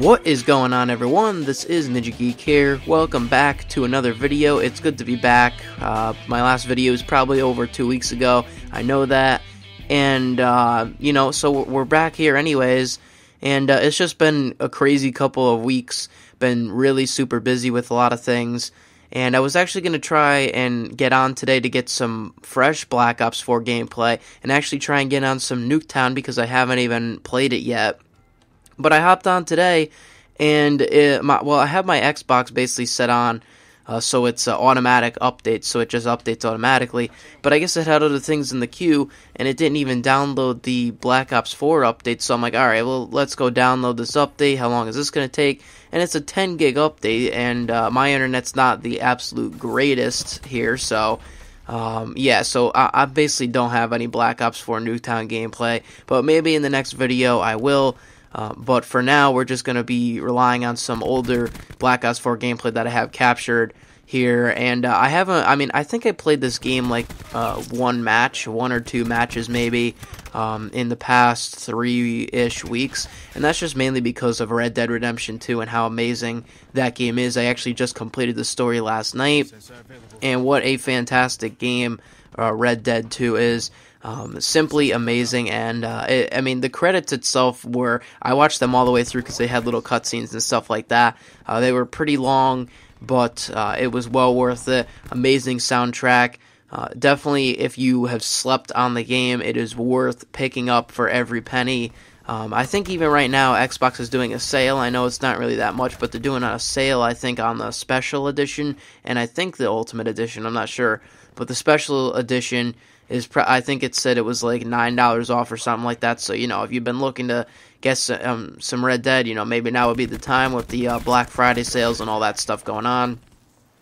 What is going on, everyone? This is Ninja Geek here. Welcome back to another video. It's good to be back. My last video is probably over 2 weeks ago. I know that. And, so we're back here anyways. And it's just been a crazy couple of weeks. Been really super busy with a lot of things. And I was actually going to try and get on today to get some fresh Black Ops 4 gameplay. And actually try and get on some Nuketown because I haven't even played it yet. But I hopped on today, and I have my Xbox basically set on, so it's automatic updates, so it just updates automatically. But I guess it had other things in the queue, and it didn't even download the Black Ops 4 update. So I'm like, all right, well, let's go download this update. How long is this going to take? And it's a 10 gig update, and my internet's not the absolute greatest here, so... so I basically don't have any Black Ops 4 Nuketown gameplay, but maybe in the next video I will. But for now, we're just going to be relying on some older Black Ops 4 gameplay that I have captured here. And I think I played this game like one or two matches maybe, in the past 3-ish weeks. And that's just mainly because of Red Dead Redemption 2 and how amazing that game is. I actually just completed the story last night. And what a fantastic game Red Dead 2 is. Simply amazing, and the credits itself were, I watched them all the way through because they had little cutscenes and stuff like that. They were pretty long, but it was well worth it. Amazing soundtrack. Definitely, if you have slept on the game, it is worth picking up for every penny. I think even right now, Xbox is doing a sale. I know it's not really that much, but they're doing a sale, I think, on the Special Edition, and I think the Ultimate Edition, I'm not sure. But the Special Edition is, I think it said it was like $9 off or something like that. So, if you've been looking to get some Red Dead, maybe now would be the time with the Black Friday sales and all that stuff going on.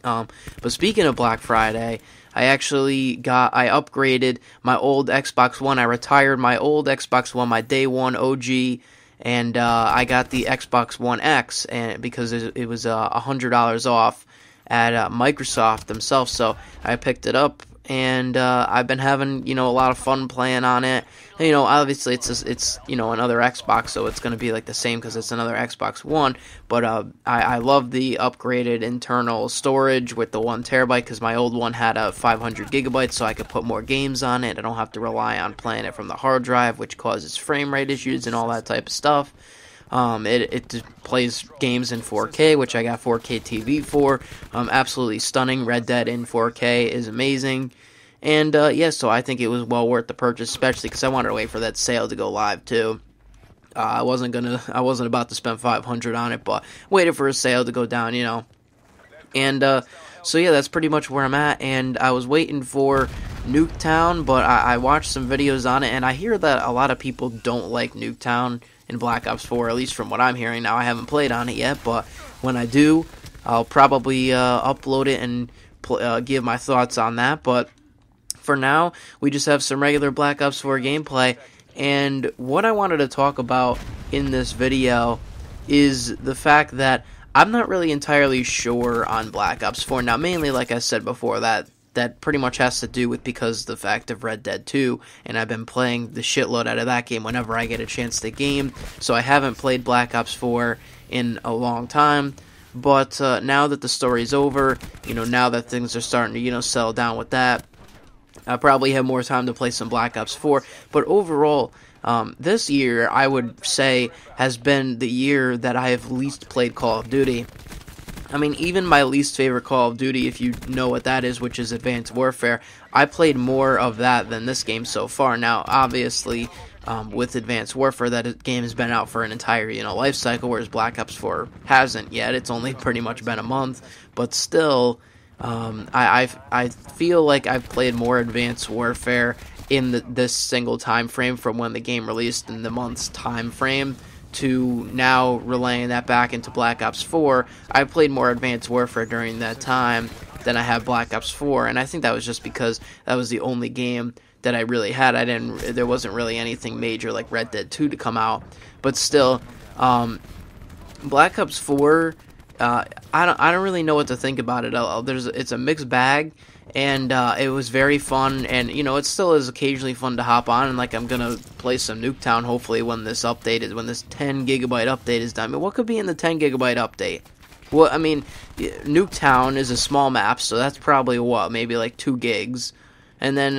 But speaking of Black Friday, I upgraded my old Xbox One. I retired my old Xbox One, my day one OG, and I got the Xbox One X, and because it was $100 off at Microsoft themselves, so I picked it up. And I've been having, a lot of fun playing on it. And, obviously it's another Xbox, so it's going to be like the same because it's another Xbox One. But I love the upgraded internal storage with the 1 terabyte because my old one had a 500 gigabytes, so I could put more games on it. I don't have to rely on playing it from the hard drive, which causes frame rate issues and all that type of stuff. It plays games in 4K, which I got 4K TV for. Absolutely stunning. Red Dead in 4K is amazing. And, so I think it was well worth the purchase, especially because I wanted to wait for that sale to go live, too. I wasn't about to spend $500 on it, but waited for a sale to go down, And, that's pretty much where I'm at, and I was waiting for Nuketown, but I watched some videos on it, and I hear that a lot of people don't like Nuketown in Black Ops 4, at least from what I'm hearing. Now, I haven't played on it yet, but when I do, I'll probably upload it and give my thoughts on that. But for now, we just have some regular Black Ops 4 gameplay, and what I wanted to talk about in this video is the fact that I'm not really entirely sure on Black Ops 4. Now, mainly, like I said before, that pretty much has to do with because of the fact of Red Dead 2, and I've been playing the shitload out of that game whenever I get a chance to game, so I haven't played Black Ops 4 in a long time. But now that the story's over, now that things are starting to, settle down with that, I probably have more time to play some Black Ops 4. But overall, this year, I would say, has been the year that I have least played Call of Duty. I mean, even my least favorite Call of Duty, if you know what that is, which is Advanced Warfare, I played more of that than this game so far. Now, obviously, with Advanced Warfare, that game has been out for an entire, life cycle, whereas Black Ops 4 hasn't yet. It's only pretty much been a month, but still, I feel like I've played more Advanced Warfare in this single time frame from when the game released in the month's time frame to now relaying that back into Black Ops 4. I played more Advanced Warfare during that time than I have Black Ops 4, and I think that was just because that was the only game that I really had. There wasn't really anything major like Red Dead 2 to come out, but still, Black Ops 4, I don't really know what to think about it. It's a mixed bag, and it was very fun, and you know, it still is occasionally fun to hop on, and like I'm gonna play some Nuketown hopefully when this 10 gigabyte update is done. I mean, what could be in the 10 gigabyte update? Well, I mean, Nuketown is a small map, so that's probably what, maybe like 2 gigs. And then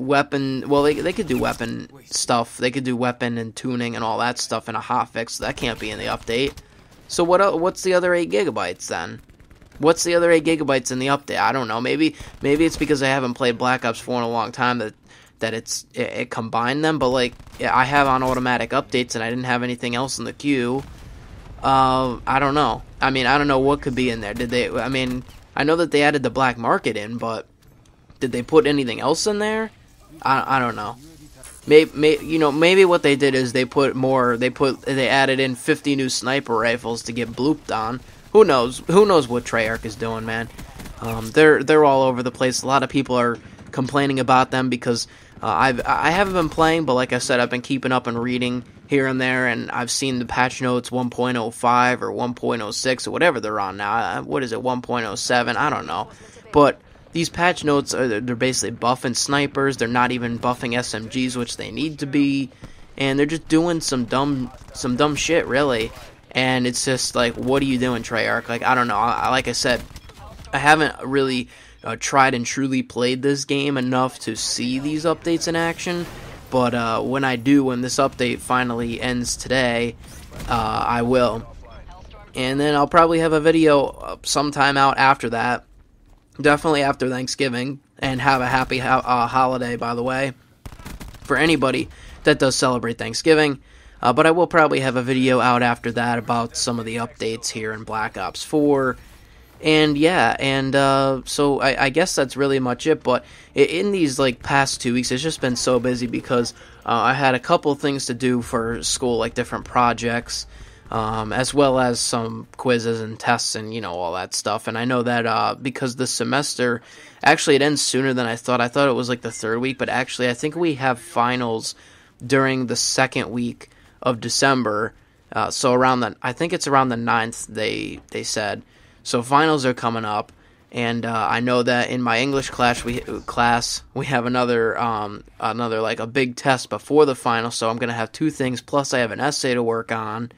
weapon, well, they could do weapon stuff. They could do weapon and tuning and all that stuff in a hotfix. So that can't be in the update. So what's the other 8 gigabytes then? What's the other 8 gigabytes in the update? I don't know. Maybe it's because I haven't played Black Ops 4 in a long time that it combined them. But like, I have on automatic updates and I didn't have anything else in the queue. I don't know. I mean, I don't know what could be in there. Did they? I mean, I know that they added the black market in, but did they put anything else in there? I don't know. Maybe what they did is they added in 50 new sniper rifles to get blooped on. Who knows? Who knows what Treyarch is doing, man? They're all over the place. A lot of people are complaining about them because I haven't been playing, but like I said, I've been keeping up and reading here and there, and I've seen the patch notes 1.05 or 1.06 or whatever they're on now. What is it, 1.07? I don't know. But these patch notes they're basically buffing snipers. They're not even buffing SMGs, which they need to be, and they're just doing some dumb shit, really. And it's just like, what are you doing, Treyarch? Like, I don't know. Like I said, I haven't really tried and truly played this game enough to see these updates in action. But when I do, when this update finally ends today, I will. And then I'll probably have a video sometime out after that. Definitely after Thanksgiving. And have a happy holiday, by the way, for anybody that does celebrate Thanksgiving. But I will probably have a video out after that about some of the updates here in Black Ops 4. And yeah, and so I guess that's really much it. But in these like past 2 weeks, it's just been so busy because I had a couple things to do for school, like different projects, as well as some quizzes and tests and, you know, all that stuff. And I know that because the semester, actually it ends sooner than I thought. I thought it was like the 3rd week, but actually I think we have finals during the 2nd week of December. So I think it's around the 9th, they said. So finals are coming up, and I know that in my English class we have another like a big test before the final. So I'm gonna have 2 things. Plus I have an essay to work on.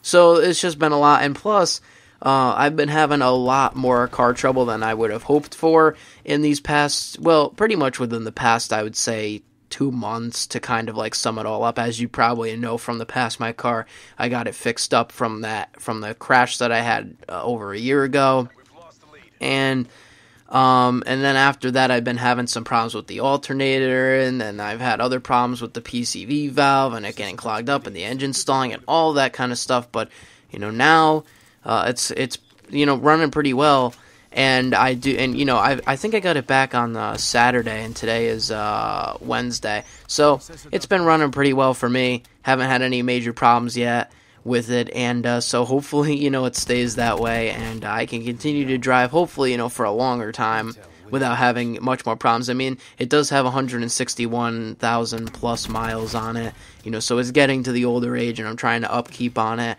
So it's just been a lot, and plus I've been having a lot more car trouble than I would have hoped for in these past. Well, pretty much within the past, I would say 2 months, to kind of like sum it all up. As you probably know from the past, my car, I got it fixed up from the crash that I had over a year ago, and then after that I've been having some problems with the alternator, and then I've had other problems with the PCV valve and it getting clogged up and the engine stalling and all that kind of stuff. But you know, now it's you know, running pretty well. And I think I got it back on Saturday, and today is Wednesday. So it's been running pretty well for me. Haven't had any major problems yet with it, and so hopefully, you know, it stays that way, and I can continue to drive, hopefully, you know, for a longer time without having much more problems. I mean, it does have 161,000 plus miles on it, you know, so it's getting to the older age, and I'm trying to upkeep on it.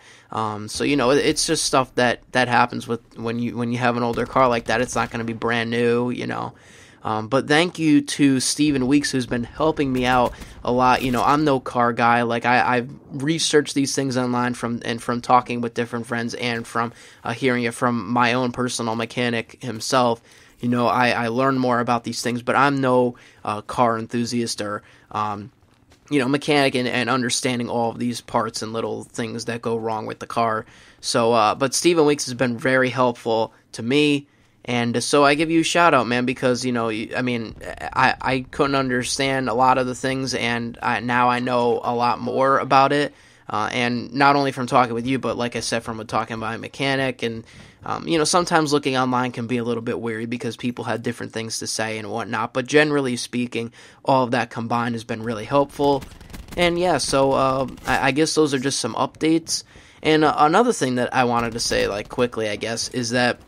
So you know, it's just stuff that happens with when you have an older car like that. It's not going to be brand new, you know. But thank you to Steven Weeks, who's been helping me out a lot. You know, I'm no car guy. Like I've researched these things online from talking with different friends and from hearing it from my own personal mechanic himself. You know, I learn more about these things, but I'm no car enthusiast or you know, mechanic and understanding all of these parts and little things that go wrong with the car. So, but Steven Weeks has been very helpful to me, and so I give you a shout out, man, because, you know, I mean, I couldn't understand a lot of the things, and now I know a lot more about it, and not only from talking with you, but like I said, from talking by a mechanic, and you know, sometimes looking online can be a little bit weary because people had different things to say and whatnot, but generally speaking, all of that combined has been really helpful. And yeah, so I guess those are just some updates. And another thing that I wanted to say, like, quickly, I guess, is that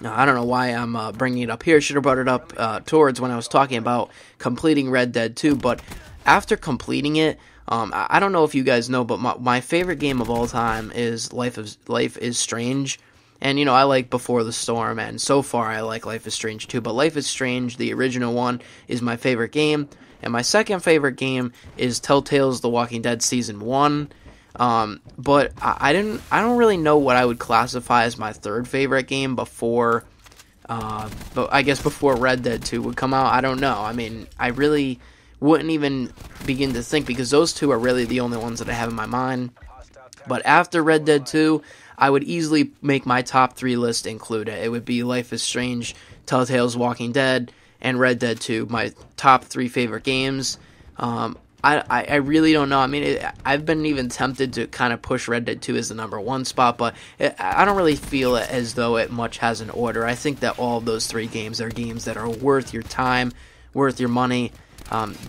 I don't know why I'm bringing it up here. I should have brought it up towards when I was talking about completing Red Dead 2, but after completing it, I don't know if you guys know, but my favorite game of all time is Life is Strange. And, you know, I like Before the Storm, and so far I like Life is Strange too. But Life is Strange, the original one, is my favorite game. And my second favorite game is Telltale's The Walking Dead Season 1. But I don't really know what I would classify as my third favorite game before, but I guess before Red Dead 2 would come out. I don't know. I mean, I really wouldn't even begin to think, because those two are really the only ones that I have in my mind. But after Red Dead 2, I would easily make my top 3 list include it. It would be Life is Strange, Telltale's Walking Dead, and Red Dead 2, my top 3 favorite games. I really don't know. I mean, I've been even tempted to kind of push Red Dead 2 as the number 1 spot, but I don't really feel it as though it much has an order. I think that all of those 3 games are games that are worth your time, worth your money.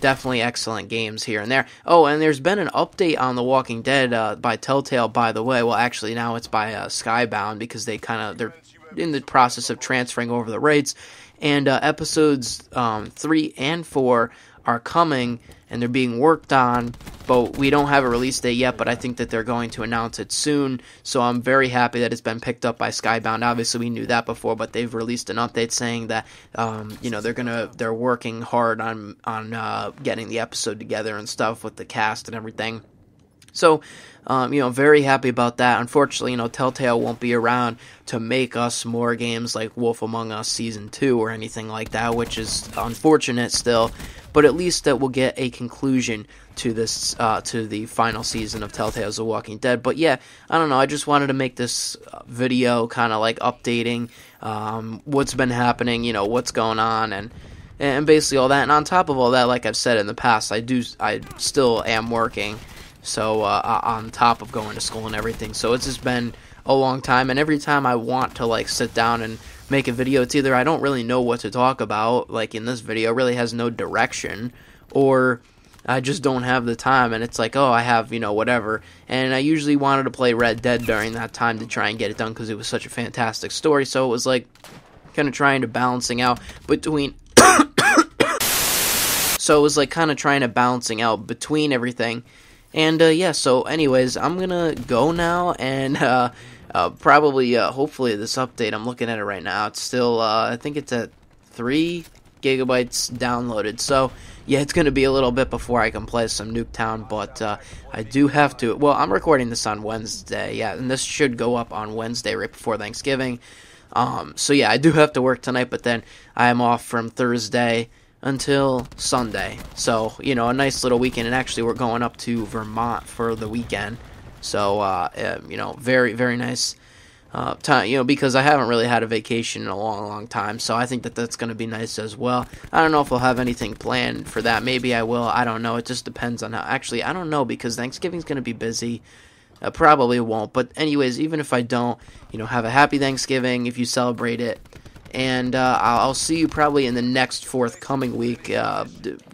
Definitely excellent games here and there. Oh, and there's been an update on The Walking Dead by Telltale, by the way. Well, actually, now it's by Skybound, because they're in the process of transferring over the rights. And episodes 3 and 4 are coming, and they're being worked on, but we don't have a release date yet, but I think that they're going to announce it soon, so I'm very happy that it's been picked up by Skybound. Obviously, we knew that before, but they've released an update saying that, you know, they're working hard on getting the episode together and stuff with the cast and everything. So, you know, very happy about that. Unfortunately, you know, Telltale won't be around to make us more games like Wolf Among Us Season 2 or anything like that, which is unfortunate still. But at least that we'll get a conclusion to this, to the final season of Telltale's The Walking Dead. But yeah, I don't know, I just wanted to make this video kind of like updating what's been happening, you know, what's going on, and basically all that. And on top of all that, like I've said in the past, I still am working, so on top of going to school and everything. So it's just been a long time, and every time I want to like sit down and make a video, it's either I don't really know what to talk about, like in this video, it really has no direction, or I just don't have the time, and it's like, oh, I have, you know, whatever. And I usually wanted to play Red Dead during that time to try and get it done, because it was such a fantastic story. So it was like kind of trying to balancing out between so it was like kind of trying to balancing out between everything. And yeah, so anyways, I'm gonna go now, and probably, hopefully this update, I'm looking at it right now, it's still, I think it's at 3 gigabytes downloaded, so, yeah, it's going to be a little bit before I can play some Nuketown, but, I do have to, well, I'm recording this on Wednesday, yeah, and this should go up on Wednesday, right before Thanksgiving, so yeah, I do have to work tonight, but then I am off from Thursday until Sunday, so, you know, a nice little weekend, and actually we're going up to Vermont for the weekend. So, you know, very, very nice time, you know, because I haven't really had a vacation in a long, long time, so I think that that's going to be nice as well. I don't know if I'll have anything planned for that. Maybe I will. I don't know. It just depends on how. Actually, I don't know, because Thanksgiving's going to be busy. Probably won't. But anyways, even if I don't, you know, have a happy Thanksgiving if you celebrate it. And I'll see you probably in the next forthcoming week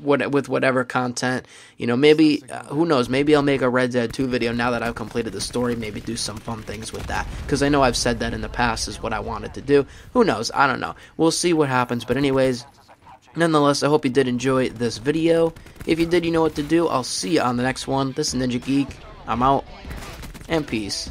with whatever content. You know, maybe, who knows, maybe I'll make a Red Dead 2 video now that I've completed the story. Maybe do some fun things with that. Because I know I've said that in the past is what I wanted to do. Who knows? I don't know. We'll see what happens. But anyways, nonetheless, I hope you did enjoy this video. If you did, you know what to do. I'll see you on the next one. This is Ninja Geek. I'm out. And peace.